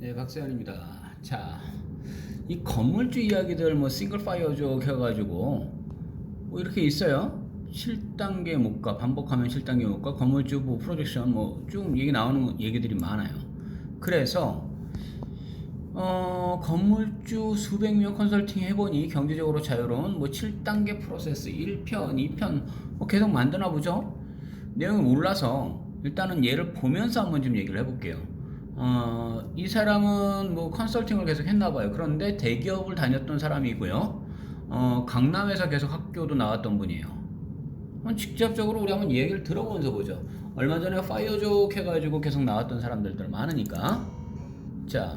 네, 박세현입니다. 자, 이 건물주 이야기들 뭐 싱글 파이어족 해가지고 뭐 이렇게 있어요. 7단계 목가, 반복하면 7단계 목가, 건물주 뭐 프로젝션 뭐 쭉 얘기 나오는 얘기들이 많아요. 그래서 건물주 수백 명 컨설팅 해보니 경제적으로 자유로운 뭐 7단계 프로세스 1편, 2편 뭐 계속 만드나 보죠. 내용이 몰라서 일단은 얘를 보면서 한번 좀 얘기를 해볼게요. 이 사람은 뭐 컨설팅을 계속 했나봐요. 그런데 대기업을 다녔던 사람이고요. 강남에서 계속 학교도 나왔던 분이에요. 직접적으로 우리 한번 얘기를 들어보면서 보죠. 얼마 전에 파이어족 해가지고 계속 나왔던 사람들들 많으니까. 자,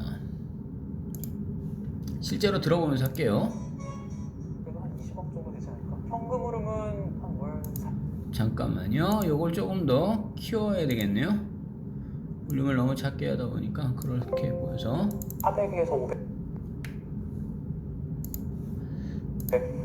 실제로 들어보면서 할게요. 그래도 한 20억 정도 되지 않을까? 현금 흐름은 한 월 잠깐만요. 요걸 조금 더 키워야 되겠네요. 볼륨을 너무 작게 하다 보니까 그렇게 보여서 400에서 500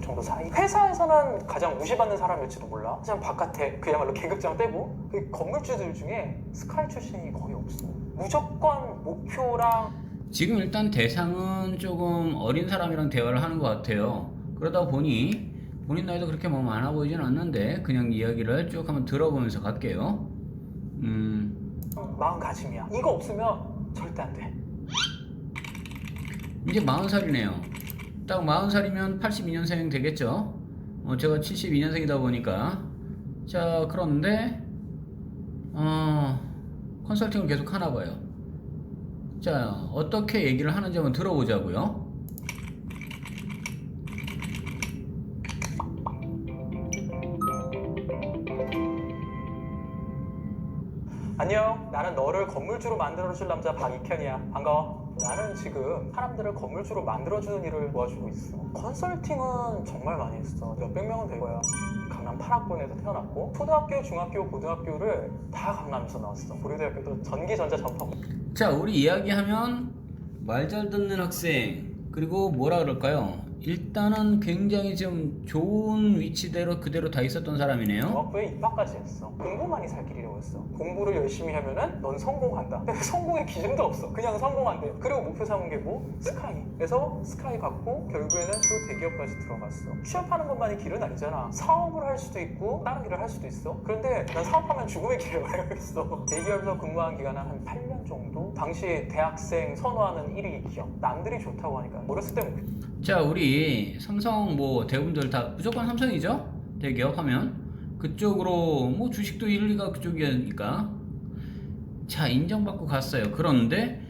정도 사이. 회사에서는 가장 무시받는 사람일지도 몰라. 그냥 바깥에 그야말로 계급장 떼고 그 건물주들 중에 스카이 출신이 거의 없어. 무조건 목표랑 지금 일단 대상은 조금 어린 사람이랑 대화를 하는 것 같아요. 그러다 보니 본인 나이도 그렇게 뭐 많아 보이진 않는데 그냥 이야기를 쭉 한번 들어보면서 갈게요. 마음가짐이야. 이거 없으면 절대 안 돼. 이제 40살이네요. 딱 40살이면 82년생 되겠죠. 제가 72년생이다 보니까. 자, 그런데 컨설팅을 계속 하나 봐요. 자, 어떻게 얘기를 하는지 한번 들어보자고요. 안녕, 나는 너를 건물주로 만들어줄 남자 박익현이야. 반가워. 나는 지금 사람들을 건물주로 만들어주는 일을 도와주고 있어. 컨설팅은 정말 많이 했어. 몇백 명은 될 거야. 강남 8학번에서 태어났고 초등학교, 중학교, 고등학교를 다 강남에서 나왔어. 고려대학교도 전기전자 전파고. 자, 우리 이야기하면 말 잘 듣는 학생, 그리고 뭐라 그럴까요? 일단은 굉장히 좀 좋은 위치대로 그대로 다 있었던 사람이네요. 중학교에 입학까지 했어. 공부만이 살 길이라고 했어. 공부를 열심히 하면은 넌 성공한다. 근데 성공의 기준도 없어. 그냥 성공한대. 그리고 목표 삼은 게 뭐? 스카이. 그래서 스카이 받고 결국에는 또 대기업까지 들어갔어. 취업하는 것만이 길은 아니잖아. 사업을 할 수도 있고 다른 일을 할 수도 있어. 그런데 난 사업하면 죽음의 길을 가야겠어. 대기업에서 근무한 기간은 한 8년 정도. 당시 대학생 선호하는 1위 기업. 남들이 좋다고 하니까 어렸을 때 자, 우리 삼성 뭐 대부분들 다 무조건 삼성이죠? 대기업 하면 그쪽으로 뭐 주식도 1, 2가 그쪽이니까. 자, 인정받고 갔어요. 그런데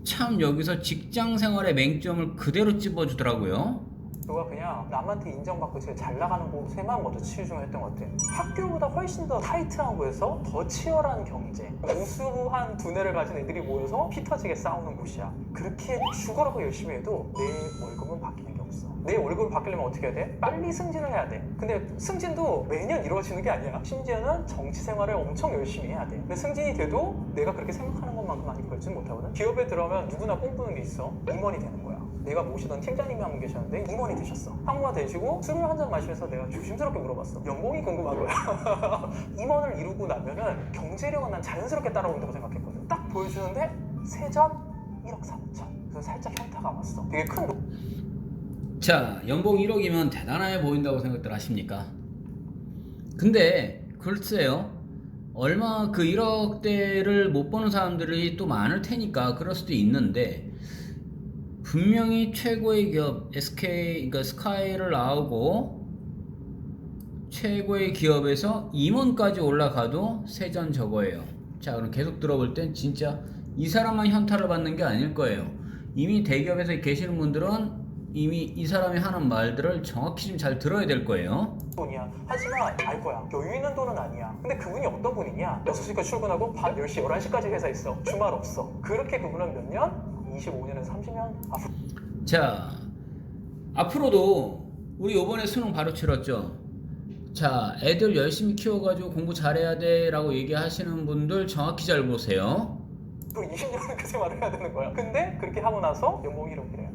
참 여기서 직장 생활의 맹점을 그대로 찝어주더라고요. 너가 그냥 남한테 인정받고 제일 잘 나가는 곳에만 먼저 치중을 했던 것 같아. 학교보다 훨씬 더 타이트한 곳에서 더 치열한 경제, 우수한 두뇌를 가진 애들이 모여서 피 터지게 싸우는 곳이야. 그렇게 죽어라고 열심히 해도 내 월급은 바뀌는 게 없어. 내 월급을 바뀌려면 어떻게 해야 돼? 빨리 승진을 해야 돼. 근데 승진도 매년 이루어지는 게 아니야. 심지어는 정치 생활을 엄청 열심히 해야 돼. 근데 승진이 돼도 내가 그렇게 생각하는 것만큼 많이 벌지는 못하거든. 기업에 들어가면 누구나 꿈꾸는 게 있어. 임원이 되는 거야. 내가 모시던 팀장님이 한 분 계셨는데 임원이 되셨어. 상무가 되시고 술을 한 잔 마시면서 내가 조심스럽게 물어봤어. 연봉이 궁금한 거야. 임원을 이루고 나면은 경제력은 난 자연스럽게 따라온다고 생각했거든. 딱 보여주는데 세전 1억 3천. 그래서 살짝 현타가 왔어. 되게 큰 자, 연봉 1억이면 대단해 보인다고 생각들 하십니까? 근데 글쎄요, 얼마 그 1억대를 못 버는 사람들이 또 많을 테니까 그럴 수도 있는데, 분명히 최고의 기업 SK, 그러니까 스카이를 나오고 최고의 기업에서 임원까지 올라가도 세전 저거예요. 자, 그럼 계속 들어볼 땐 진짜 이 사람만 현타를 받는 게 아닐 거예요. 이미 대기업에서 계시는 분들은 이미 이 사람이 하는 말들을 정확히 좀 잘 들어야 될 거예요. 돈이야. 하지만 알 거야. 여유 있는 돈은 아니야. 근데 그분이 어떤 분이냐? 6시까지 출근하고 밤 10시, 11시까지 회사에 있어. 주말 없어. 그렇게 그분은 몇 년? 25년에서 30년? 앞으로. 자, 앞으로도 우리 요번에 수능 바로 치렀죠. 자, 애들 열심히 키워가지고 공부 잘해야 돼 라고 얘기하시는 분들 정확히 잘 보세요. 20년은 그 생활을 해야 되는 거야. 근데 그렇게 하고 나서 연봉이 1억이래.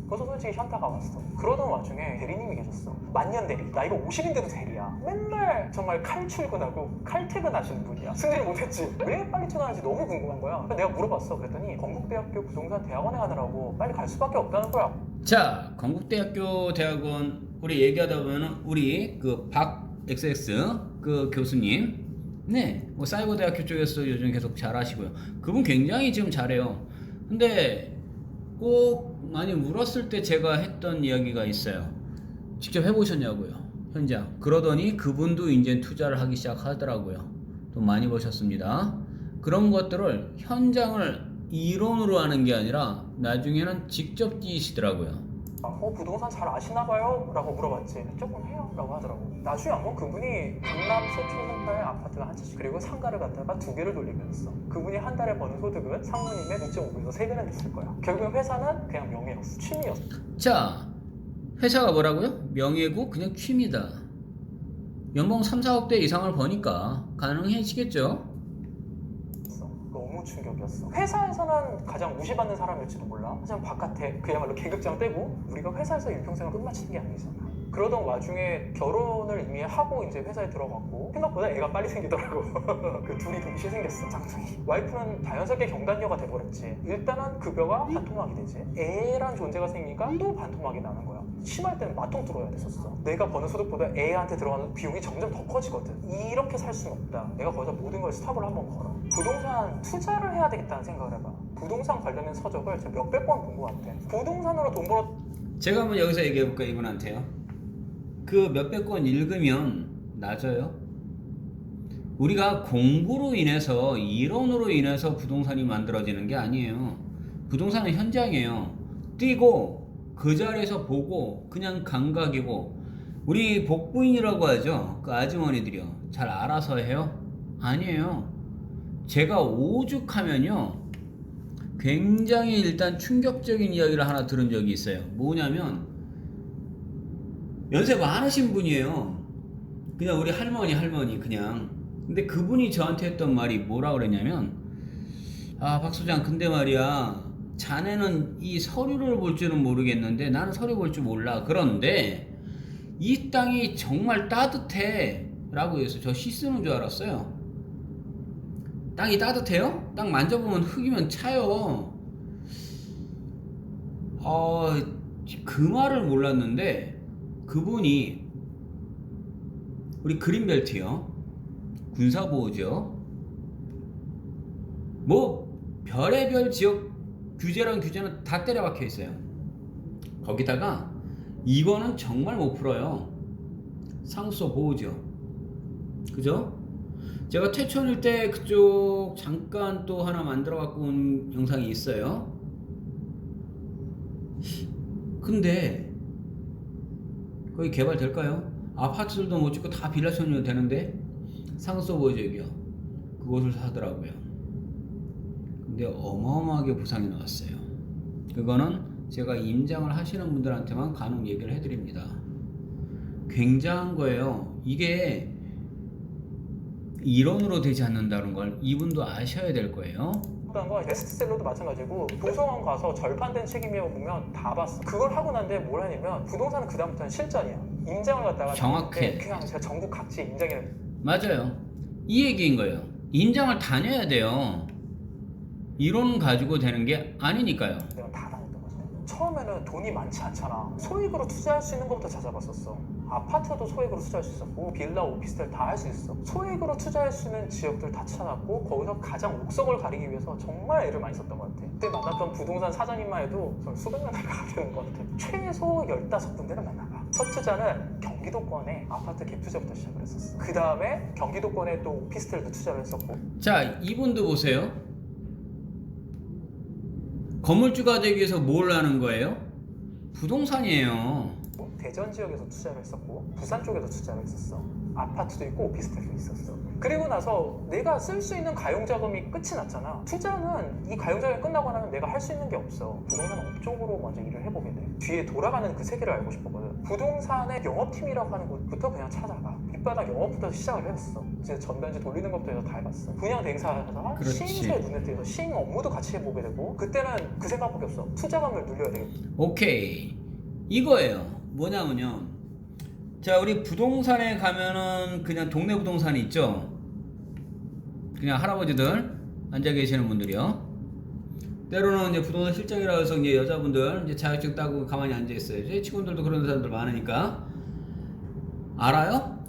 그래서 솔직히 현타가 왔어. 그러던 와중에 대리님이 계셨어. 만년 대리. 나이가 50인데도 대리야. 맨날 정말 칼 출근하고 칼 퇴근하시는 분이야. 승진 못했지. 왜 빨리 퇴근하는지 너무 궁금한 거야. 그래서 내가 물어봤어. 그랬더니 건국대학교 부동산 대학원에 가느라고 빨리 갈 수밖에 없다는 거야. 자, 건국대학교 대학원 우리 얘기하다 보면은 우리 그 박 XX 그 교수님, 네, 뭐 사이버대학교 쪽에서 요즘 계속 잘하시고요. 그분 굉장히 지금 잘해요. 근데 꼭 많이 물었을 때 제가 했던 이야기가 있어요. 직접 해보셨냐고요, 현장. 그러더니 그분도 이제 투자를 하기 시작하더라고요. 돈 많이 버셨습니다. 그런 것들을 현장을 이론으로 하는 게 아니라 나중에는 직접 뛰시더라고요. 부동산 잘 아시나 봐요? 라고 물어봤지. 조금 해요? 라고 하더라고. 나중에 한번 그분이 강남 서초센터에 아파트가 한 채씩 그리고 상가를 갖다가 2개를 돌리면서 그분이 한 달에 버는 소득은 상무님의 2.5배에서 3배는 됐을 거야. 결국 회사는 그냥 명예였어. 취미였어. 자, 회사가 뭐라고요? 명예고 그냥 취미다. 연봉 3, 4억 대 이상을 버니까 가능해지겠죠? 너무 충격이었어. 회사에서는 가장 무시받는 사람일지도 몰라. 하지만 바깥에 그야말로 계급장 떼고 우리가 회사에서 일평생을 끝마치는 게 아니잖아. 그러던 와중에 결혼을 이미 하고 이제 회사에 들어갔고 생각보다 애가 빨리 생기더라고. 그 둘이 동시에 생겼어. 쌍둥이. 와이프는 자연스럽게 경단녀가 돼버렸지. 일단은 급여가 반토막이 되지. 애란 존재가 생기니까 또 반토막이 나는 거야. 심할 때는 마통 들어야 됐었어. 내가 버는 소득보다 애한테 들어가는 비용이 점점 더 커지거든. 이렇게 살 수는 없다. 내가 거기서 모든 걸 스탑을 한번 걸어. 부동산 투자를 해야 되겠다는 생각을 해봐. 부동산 관련된 서적을 제가 몇백 번 본 것 같아. 부동산으로 돈 벌어. 제가 한번 여기서 얘기해볼까요, 이분한테요? 그 몇백 권 읽으면 낮아요? 우리가 공부로 인해서, 이론으로 인해서 부동산이 만들어지는 게 아니에요. 부동산은 현장이에요. 뛰고 그 자리에서 보고 그냥 감각이고, 우리 복부인이라고 하죠. 그 아주머니들이요. 잘 알아서 해요? 아니에요. 제가 오죽하면요, 굉장히 일단 충격적인 이야기를 하나 들은 적이 있어요. 뭐냐면 연세 많으신 분이에요. 그냥 우리 할머니 그냥. 근데 그분이 저한테 했던 말이 뭐라 그랬냐면, 박 소장, 근데 말이야, 자네는 이 서류를 볼 줄은 모르겠는데 나는 서류 볼 줄 몰라. 그런데 이 땅이 정말 따뜻해 라고 해서 저 시 쓰는 줄 알았어요. 땅이 따뜻해요? 땅 만져보면 흙이면 차요. 그 말을 몰랐는데 그분이 우리 그린벨트요, 군사보호죠, 뭐 별의별 지역 규제는 다 때려박혀 있어요. 거기다가 이거는 정말 못 풀어요. 상수도 보호죠. 그죠? 제가 퇴촌일 때 그쪽 잠깐 또 하나 만들어 갖고 온 영상이 있어요. 근데 거기 개발될까요? 아파트들도 못 짓고 다 빌라촌이면 되는데 상수 보호지역이요, 그곳을 사더라고요. 근데 어마어마하게 부상이 나왔어요. 그거는 제가 임장을 하시는 분들한테만 간혹 얘기를 해드립니다. 굉장한 거예요. 이게 이론으로 되지 않는다는 걸 이분도 아셔야 될 거예요. 건 베스트셀러도 마찬가지고 도서관 가서 절판된 책임이라고 보면 다 봤어. 그걸 하고 난 뒤에 뭘 하냐면 부동산은 그 다음부터는 실전이야. 임장을 갖다가 정확해. 그냥 제가 전국 각지 임장을. 맞아요. 이 얘기인 거예요. 임장을 다녀야 돼요. 이론 가지고 되는 게 아니니까요. 내가 다 다녔던 거지. 처음에는 돈이 많지 않잖아. 소액으로 투자할 수 있는 것부터 찾아봤었어. 아파트도 소액으로 투자할 수 있었고 빌라, 오피스텔 다 할 수 있어. 소액으로 투자할 수 있는 지역들 다 찾았고 거기서 가장 옥석을 가리기 위해서 정말 애를 많이 썼던 것 같아. 그때 만났던 부동산 사장님만 해도 수백 명을 가야 되는 것 같아. 최소 15군데는 만나봐. 첫 투자는 경기도권에 아파트 갭 투자부터 시작을 했었어. 그 다음에 경기도권에 또 오피스텔도 투자를 했었고. 자, 이분도 보세요. 건물주가 되기 위해서 뭘 하는 거예요? 부동산이에요. 대전 지역에서 투자를 했었고 부산 쪽에서 투자를 했었어. 아파트도 있고 오피스텔도 있었어. 그리고 나서 내가 쓸 수 있는 가용자금이 끝이 났잖아. 투자는 이 가용자금이 끝나고 나면 내가 할 수 있는 게 없어. 부동산 업종으로 먼저 일을 해보게 돼. 뒤에 돌아가는 그 세계를 알고 싶었거든. 부동산의 영업팀이라고 하는 곳부터 그냥 찾아가. 밑바닥 영업부터 시작을 했어. 이제 전단지 돌리는 것부터 해서 다 해봤어. 분양 대행사에다가 그렇지. 시행사의 눈에 띄어서 시행 업무도 같이 해보게 되고, 그때는 그 생각밖에 없어. 투자감을 늘려야 되겠다. 오케이. 이거예요. 뭐냐면요. 자, 우리 부동산에 가면은 그냥 동네 부동산이 있죠. 그냥 할아버지들 앉아 계시는 분들이요. 때로는 이제 부동산 실장이라고 해서 이제 여자분들 이제 자격증 따고 가만히 앉아 있어요. 제 직원들도 그런 사람들 많으니까. 알아요?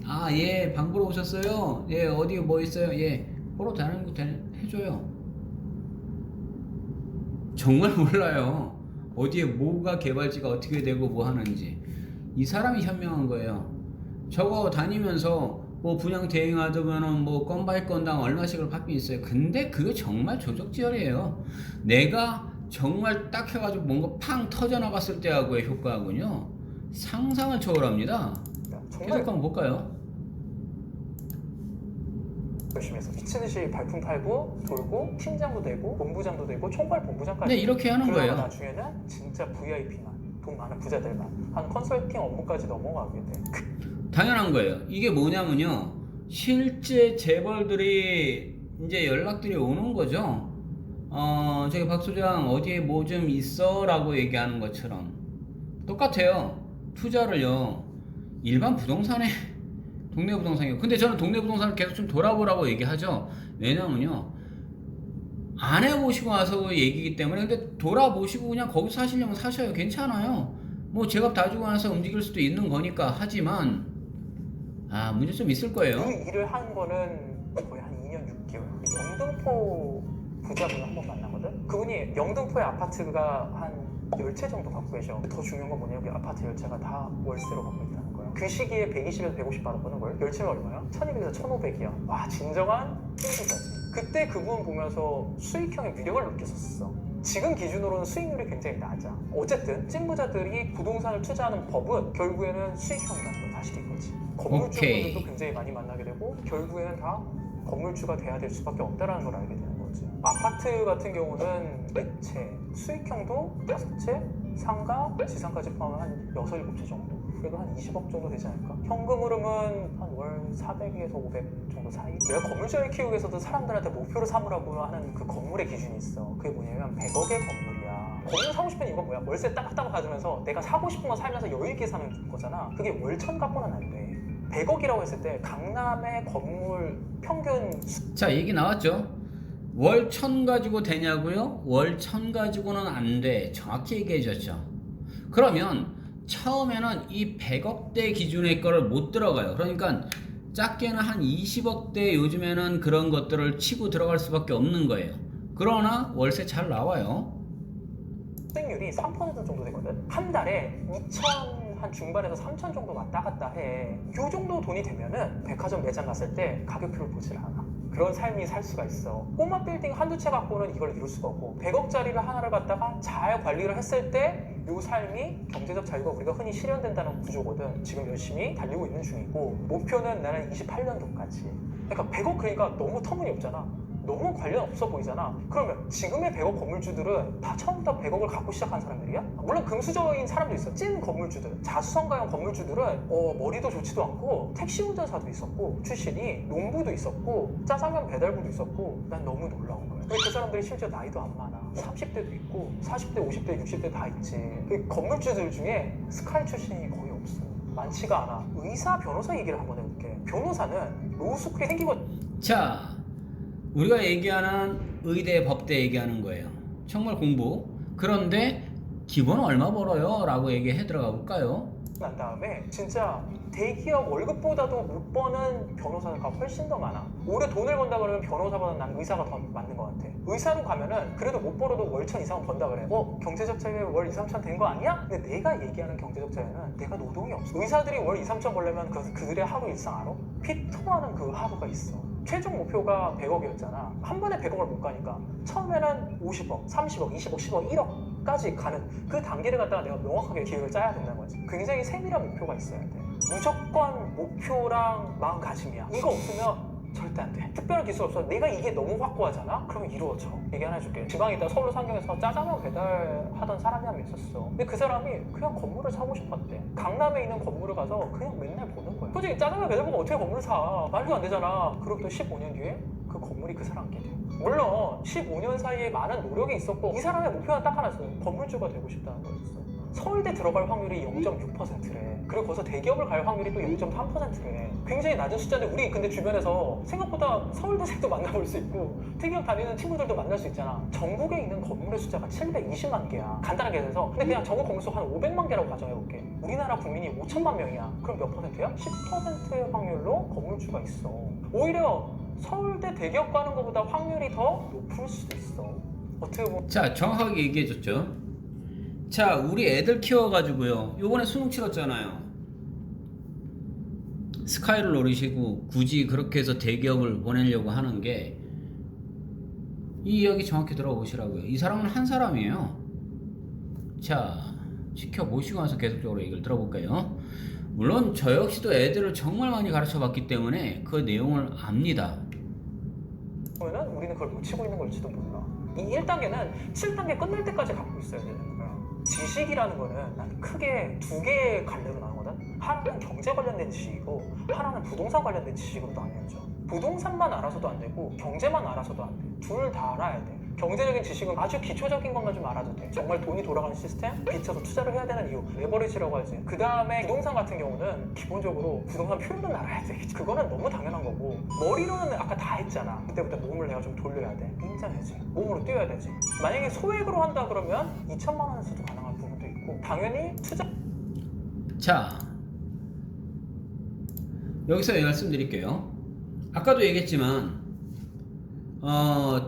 아, 예, 방 보러 오셨어요? 예, 어디 뭐 있어요? 예, 보러 다니는 거 해줘요. 정말 몰라요. 어디에 뭐가 개발지가 어떻게 되고 뭐 하는지. 이 사람이 현명한 거예요. 저거 다니면서 뭐 분양 대행하자면은 뭐 건바이 건당 얼마씩을 받긴 있어요. 근데 그게 정말 조적지열이에요. 내가 정말 딱 해가지고 뭔가 팡 터져나갔을 때하고의 효과하고요, 상상을 초월합니다. 계속 정말 한번 볼까요? 열심히 했어. 미친 듯이 발품 팔고 돌고 팀장도 되고 본부장도 되고 총괄 본부장까지. 네, 이렇게 하는 그러다가 거예요. 나중에는 진짜 VIP만, 돈 많은 부자들만 한 컨설팅 업무까지 넘어가게 돼. 당연한 거예요. 이게 뭐냐면요, 실제 재벌들이 이제 연락들이 오는 거죠. 저기 박 소장 어디에 뭐 좀 있어? 라고 얘기하는 것처럼 똑같아요. 투자를요, 일반 부동산에 동네 부동산이요. 근데 저는 동네 부동산을 계속 좀 돌아보라고 얘기하죠. 왜냐면요, 안 해보시고 와서 얘기이기 때문에. 근데 돌아보시고 그냥 거기서 사시려면 사셔요. 괜찮아요. 뭐 제값 다 주고 나서 움직일 수도 있는 거니까. 하지만 문제 좀 있을 거예요. 그 일을 한 거는 거의 한 2년 6개월. 영등포 부자분을 한 번 만나거든. 그분이 영등포의 아파트가 한 10채 정도 갖고 계셔. 더 중요한 건 뭐냐면 그 아파트 10채가 다 월세로 갖고 있다는 거야. 그 시기에 120에서 150 받아보는 걸. 10채면 얼마야? 1200에서 1500이야. 와, 진정한 찐부자지. 그때 그분 보면서 수익형의 위력을 느꼈었어. 지금 기준으로는 수익률이 굉장히 낮아. 어쨌든 찐부자들이 부동산을 투자하는 법은 결국에는 수익형이라는 걸 다시 이거지. 건물주분들도 굉장히 많이 만나게 되고 결국에는 다 건물주가 돼야 될 수밖에 없다는 걸 알게 되는 거지. 아파트 같은 경우는 4채, 수익형도 5채, 상가, 지상까지 포함하면 한 6, 7채 정도. 그래도 한 20억 정도 되지 않을까? 현금 흐름은 한 월 400에서 500 정도 사이? 내가 건물주를 키우기 위해서도 사람들한테 목표로 삼으라고 하는 그 건물의 기준이 있어. 그게 뭐냐면 100억의 건물이야. 건물 사고 싶은 이유가 뭐야? 월세 따박따박 가지면서 내가 사고 싶은 거 살면서 여유있게 사는 거잖아. 그게 월천 갖고는 안 돼. 100억이라고 했을 때 강남의 건물 평균 자, 얘기 나왔죠. 월 1000 가지고 되냐고요? 월 1000 가지고는 안 돼. 정확히 얘기해 줬죠. 그러면 처음에는 이 100억대 기준의 거를 못 들어가요. 그러니까 작게는 한 20억대 요즘에는 그런 것들을 치고 들어갈 수밖에 없는 거예요. 그러나 월세 잘 나와요. 수익률이 3% 정도 되거든. 한 달에 2천 한 중반에서 3천 정도 왔다 갔다 해. 이 정도 돈이 되면은 백화점 매장 갔을 때 가격표를 보질 않아. 그런 삶이 살 수가 있어. 꼬마 빌딩 한두 채 갖고는 이걸 이룰 수가 없고 100억짜리를 하나를 갖다가 잘 관리를 했을 때 이 삶이 경제적 자유가 우리가 흔히 실현된다는 구조거든. 지금 열심히 달리고 있는 중이고 목표는 나는 28년도까지. 그러니까 100억 그러니까 너무 터무니없잖아. 너무 관련 없어 보이잖아. 그러면 지금의 100억 건물주들은 다 처음부터 100억을 갖고 시작한 사람들이야? 물론 금수저인 사람도 있어. 찐 건물주들. 자수성가형 건물주들은 머리도 좋지도 않고 택시 운전사도 있었고 출신이 농부도 있었고 짜장면 배달부도 있었고 난 너무 놀라운 거야. 그 사람들이 실제 나이도 안 많아. 30대도 있고 40대, 50대, 60대 다 있지. 그 건물주들 중에 스카이 출신이 거의 없어. 많지가 않아. 의사, 변호사 얘기를 한번 해볼게. 변호사는 로스쿨이 생기고 자, 우리가 얘기하는 의대, 법대 얘기하는 거예요. 정말 공부. 그런데 기본은 얼마 벌어요? 라고 얘기해 들어가 볼까요? 난 다음에 진짜 대기업 월급보다도 못 버는 변호사가 훨씬 더 많아. 오래 돈을 번다 그러면 변호사보다 난 의사가 더 맞는 것 같아. 의사로 가면은 그래도 못 벌어도 월천 이상 번다 그래. 경제적 자유에 월 2, 3천 된 거 아니야? 근데 내가 얘기하는 경제적 자유는 내가 노동이 없어. 의사들이 월 2, 3천 벌려면 그들의 하루 일상 알아? 피터하는 그 하루가 있어. 최종 목표가 100억이었잖아. 한 번에 100억을 못 가니까 처음에는 50억, 30억, 20억, 10억, 1억까지 가는 그 단계를 갖다가 내가 명확하게 계획을 짜야 된다는 거지. 굉장히 세밀한 목표가 있어야 돼. 무조건 목표랑 마음가짐이야. 이거 없으면 절대 안 돼. 특별한 기술 없어. 내가 이게 너무 확고하잖아? 그러면 이루어져. 얘기 하나 해줄게. 지방에 있다 서울 상경에서 짜장면 배달하던 사람이 한 명 있었어. 근데 그 사람이 그냥 건물을 사고 싶었대. 강남에 있는 건물을 가서 그냥 맨날 보는 거야. 솔직히 짜장면 배달 보고 어떻게 건물을 사? 말도 안 되잖아. 그리고 또 15년 뒤에 그 건물이 그 사람께 돼. 물론 15년 사이에 많은 노력이 있었고 이 사람의 목표는 딱 하나였어요. 건물주가 되고 싶다는 거였어. 서울대 들어갈 확률이 0.6%래. 그리고 거기서 대기업을 갈 확률이 또 0.3%래. 굉장히 낮은 숫자인데 우리 근데 주변에서 생각보다 서울대생도 만나볼 수 있고 대기업 다니는 친구들도 만날 수 있잖아. 전국에 있는 건물의 숫자가 720만 개야. 간단하게 해서. 근데 그냥 전국 건물 수 한 500만 개라고 가정해볼게. 우리나라 국민이 5천만 명이야. 그럼 몇 퍼센트야? 10%의 확률로 건물주가 있어. 오히려 서울대 대기업 가는 것보다 확률이 더 높을 수도 있어. 어떻게 보면 자, 정확하게 얘기해줬죠. 자, 우리 애들 키워가지고요. 요번에 수능 치렀잖아요. 스카이를 노리시고 굳이 그렇게 해서 대기업을 보내려고 하는 게 이 이야기 정확히 들어보시라고요. 이 사람은 한 사람이에요. 자, 지켜보시고 나서 계속적으로 얘기를 들어볼까요? 물론 저 역시도 애들을 정말 많이 가르쳐봤기 때문에 그 내용을 압니다. 그러면은 우리는 그걸 놓치고 있는 걸지도 몰라. 이 1단계는 7단계 끝날 때까지 갖고 있어야 되는 거야. 지식이라는 거는 난 크게 두 개의 갈래로 나누거든. 하나는 경제 관련된 지식이고 하나는 부동산 관련된 지식으로 나뉘어져. 부동산만 알아서도 안 되고 경제만 알아서도 안 돼. 둘 다 알아야 돼. 경제적인 지식은 아주 기초적인 것만 좀 알아도 돼. 정말 돈이 돌아가는 시스템, 빚져서 투자를 해야 되는 이유, 레버리지라고 하지. 그 다음에 부동산 같은 경우는 기본적으로 부동산 표현은 알아야 돼. 그거는 너무 당연한 거고 머리로는 아까 다 했잖아. 그때부터 몸을 내가 좀 돌려야 돼. 인정해야지. 몸으로 뛰어야 되지. 만약에 소액으로 한다 그러면 2천만 원에서도 가능한 부분도 있고 당연히 투자. 자, 여기서 말씀드릴게요. 아까도 얘기했지만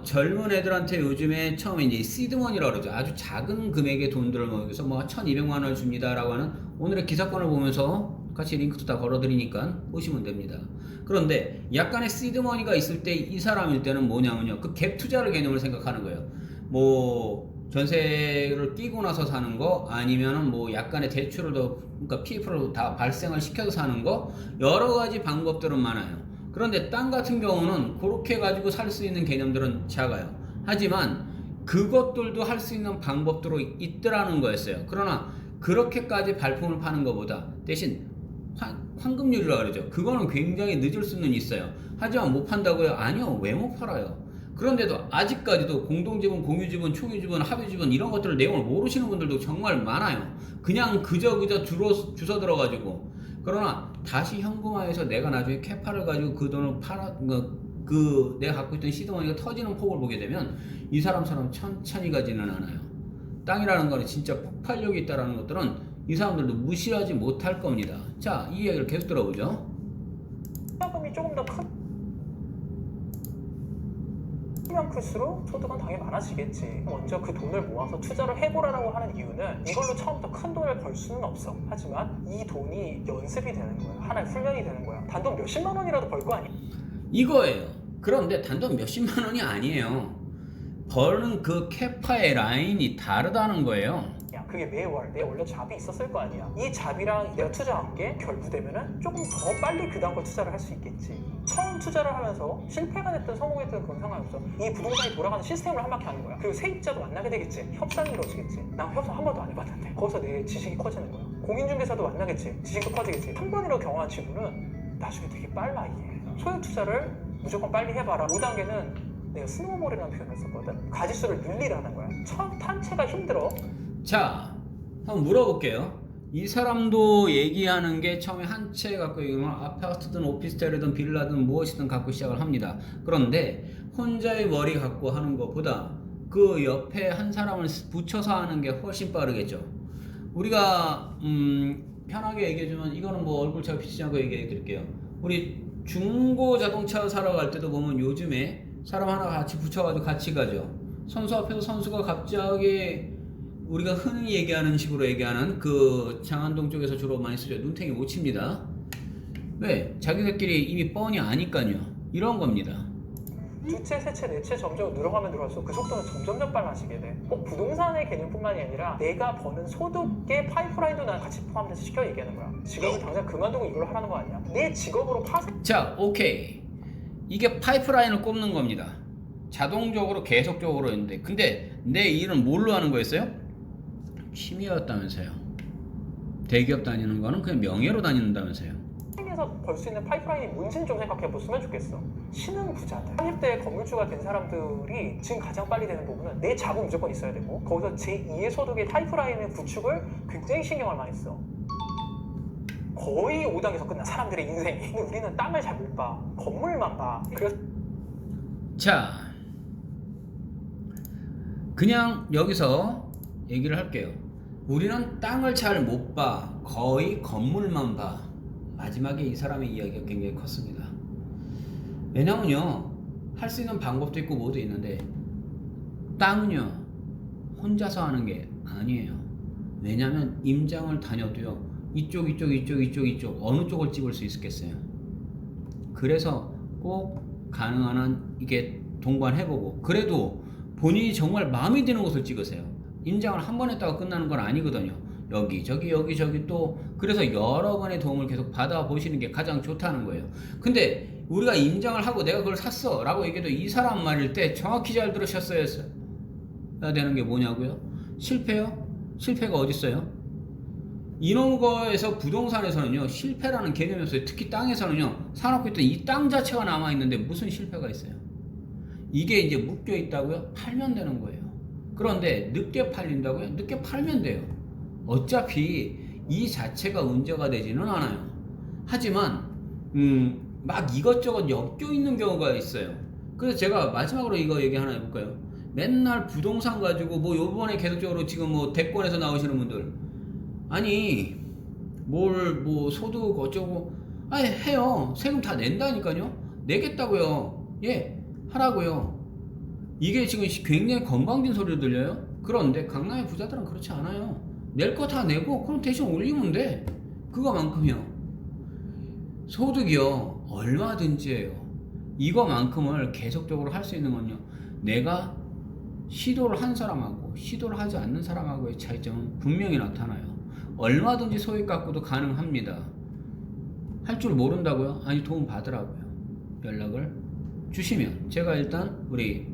젊은 애들한테 요즘에 처음에 이제 시드머니라고 그러죠. 아주 작은 금액의 돈들을 모여서 뭐 1,200만 원을 줍니다라고 하는 오늘의 기사건을 보면서 같이 링크도 다 걸어드리니까 보시면 됩니다. 그런데 약간의 시드머니가 있을 때 이 사람일 때는 뭐냐면요. 그 갭 투자를 개념을 생각하는 거예요. 뭐 전세를 띄고 나서 사는 거 아니면은 뭐 약간의 대출을 더 그러니까 PF를 다 발생을 시켜서 사는 거 여러 가지 방법들은 많아요. 그런데 땅 같은 경우는 그렇게 가지고 살 수 있는 개념들은 작아요. 하지만 그것들도 할 수 있는 방법들이 있더라는 거였어요. 그러나 그렇게까지 발품을 파는 것보다 대신 환급률이라고 그러죠. 그거는 굉장히 늦을 수는 있어요. 하지만 못 판다고요? 아니요. 왜 못 팔아요? 그런데도 아직까지도 공동지분, 공유지분, 총유지분, 합유지분 이런 것들을 내용을 모르시는 분들도 정말 많아요. 그냥 그저 주워 들어가지고. 그러나 다시 현금화해서 내가 나중에 캐파를 가지고 그 돈을 내가 갖고 있던 시드머니가 터지는 폭을 보게 되면 이 사람처럼 천천히 가지는 않아요. 땅이라는 거는 진짜 폭발력이 있다는 것들은 이 사람들도 무시하지 못할 겁니다. 자, 이 이야기를 계속 들어보죠. 투자금이 조금 더 크면 클수록 소득은 당연히 많아지겠지. 먼저 그 돈을 모아서 투자를 해보라고 하는 이유는 이걸로 처음부터 큰 돈을 벌 수는 없어. 하지만 이 돈이 연습이 되는 거야. 하나의 훈련이 되는 거야. 단돈 몇십만 원이라도 벌 거 아니야? 이거예요. 그런데 단돈 몇십만 원이 아니에요. 버는 그 캐파의 라인이 다르다는 거예요. 그게 매월 내 원래 잡이 있었을 거 아니야. 이 잡이랑 내가 투자한 게 결부되면은 조금 더 빨리 그 다음 걸 투자를 할 수 있겠지. 처음 투자를 하면서 실패가 됐든 성공했든 그건 상관없어. 이 부동산이 돌아가는 시스템을 한 바퀴 하는 거야. 그리고 세입자도 만나게 되겠지. 협상이 이루어지겠지. 난 협상 한 번도 안 해봤는데 거기서 내 지식이 커지는 거야. 공인중개사도 만나겠지. 지식도 커지겠지. 한 번이라도 경험한 친구는 나중에 되게 빨라 이게. 소액 투자를 무조건 빨리 해봐라. 5단계는 내가 스노우볼이라는 표현을 썼거든. 가지수를 늘리라는 거야. 처음 탄채가 힘들어. 자, 한번 물어볼게요. 이 사람도 얘기하는 게 처음에 한 채 갖고 있으면 아파트든 오피스텔이든 빌라든 무엇이든 갖고 시작을 합니다. 그런데 혼자의 머리 갖고 하는 것보다 그 옆에 한 사람을 붙여서 하는 게 훨씬 빠르겠죠. 우리가 편하게 얘기해주면 이거는 뭐 얼굴 잘 비치지 않고 얘기해 드릴게요. 우리 중고 자동차 사러 갈 때도 보면 요즘에 사람 하나 같이 붙여가지고 같이 가죠. 선수 앞에서 선수가 갑자기 우리가 흔히 얘기하는 식으로 얘기하는 그 장안동 쪽에서 주로 많이 쓰죠. 눈탱이 못 칩니다. 왜? 자기들끼리 이미 뻔히 아니까요. 이런 겁니다. 두 채, 세 채, 네 채 점점 늘어가면 늘어갈수록 그 속도는 점점 빨라지게 돼. 꼭 부동산의 개념뿐만이 아니라 내가 버는 소득의 파이프라인도 난 같이 포함돼서 시켜 얘기하는 거야. 직업을 당장 그만두고 이걸 하라는 거 아니야. 내 직업으로 파생. 자, 오케이. 이게 파이프라인을 꼽는 겁니다. 자동적으로 계속적으로 했는데, 근데 내 일은 뭘로 하는 거였어요? 취미였다면서요. 대기업 다니는 거는 그냥 명예로 다니는다면서요. 에서 벌 수 있는 파이프라인이 뭔지는 좀 생각해 봤으면 좋겠어. 신흥 부자들, 30대 건물주가 된 사람들이 지금 가장 빨리 되는 부분은 내 자본 무조건 있어야 되고, 거기서 제2의 소득의 파이프라인의 구축을 굉장히 신경을 많이 써. 거의 5단계에서 끝나, 사람들의 인생이. 근데 우리는 땅을 잘 못 봐. 건물만 봐. 그래서 자, 그냥 여기서 얘기를 할게요. 우리는 땅을 잘 못 봐. 거의 건물만 봐. 마지막에 이 사람의 이야기가 굉장히 컸습니다. 왜냐면요, 할 수 있는 방법도 있고 뭐도 있는데, 땅은요 혼자서 하는 게 아니에요. 왜냐면 임장을 다녀도요, 이쪽 어느 쪽을 찍을 수 있겠어요. 그래서 꼭 가능한 한 이게 동반해보고, 그래도 본인이 정말 마음에 드는 곳을 찍으세요. 임장을 한 번 했다가 끝나는 건 아니거든요. 여기저기 또, 그래서 여러 번의 도움을 계속 받아보시는 게 가장 좋다는 거예요. 근데 우리가 임장을 하고 내가 그걸 샀어 라고 얘기해도 이 사람 말일 때 정확히 잘 들으셨어야 되는 게 뭐냐고요? 실패요? 실패가 어딨어요? 이런 거에서 부동산에서는요, 실패라는 개념이 없어요. 특히 땅에서는요, 사놓고 있던 이 땅 자체가 남아있는데 무슨 실패가 있어요? 이게 이제 묶여 있다고요? 팔면 되는 거예요. 그런데 늦게 팔린다고요? 늦게 팔면 돼요. 어차피 이 자체가 문제가 되지는 않아요. 하지만 막 이것저것 엮여 있는 경우가 있어요. 그래서 제가 마지막으로 이거 얘기 하나 해볼까요? 맨날 부동산 가지고 뭐 요번에 계속적으로 지금 뭐 대권에서 나오시는 분들, 아니 뭐 소득 어쩌고, 아니 해요. 세금 다 낸다니까요. 내겠다고요. 예, 하라고요. 이게 지금 굉장히 건방진 소리로 들려요. 그런데 강남의 부자들은 그렇지 않아요. 낼 거 다 내고 그럼 대신 올리면 돼. 그거만큼이요. 소득이요, 얼마든지 해요. 이거만큼을 계속적으로 할 수 있는 건요, 내가 시도를 한 사람하고 시도를 하지 않는 사람하고의 차이점은 분명히 나타나요. 얼마든지 소액 갖고도 가능합니다. 할 줄 모른다고요? 아니, 도움 받으라고요. 연락을 주시면 제가 일단 우리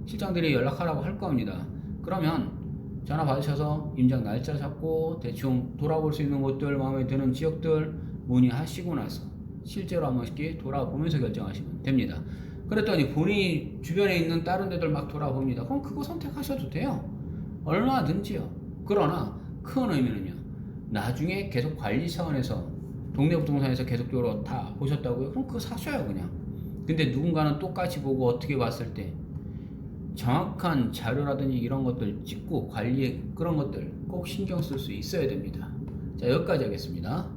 실장들이 연락하라고 할 겁니다. 그러면 전화 받으셔서 임장 날짜 잡고 대충 돌아볼 수 있는 곳들, 마음에 드는 지역들 문의하시고 나서 실제로 한 번씩 돌아보면서 결정하시면 됩니다. 그랬더니 본인이 주변에 있는 다른 데들 막 돌아봅니다. 그럼 그거 선택하셔도 돼요. 얼마든지요. 그러나 큰 의미는요, 나중에 계속 관리 차원에서 동네 부동산에서 계속적으로 다 보셨다고요? 그럼 그거 사셔요 그냥. 근데 누군가는 똑같이 보고 어떻게 봤을 때 정확한 자료라든지 이런 것들 찍고 관리에 그런 것들 꼭 신경 쓸 수 있어야 됩니다. 자, 여기까지 하겠습니다.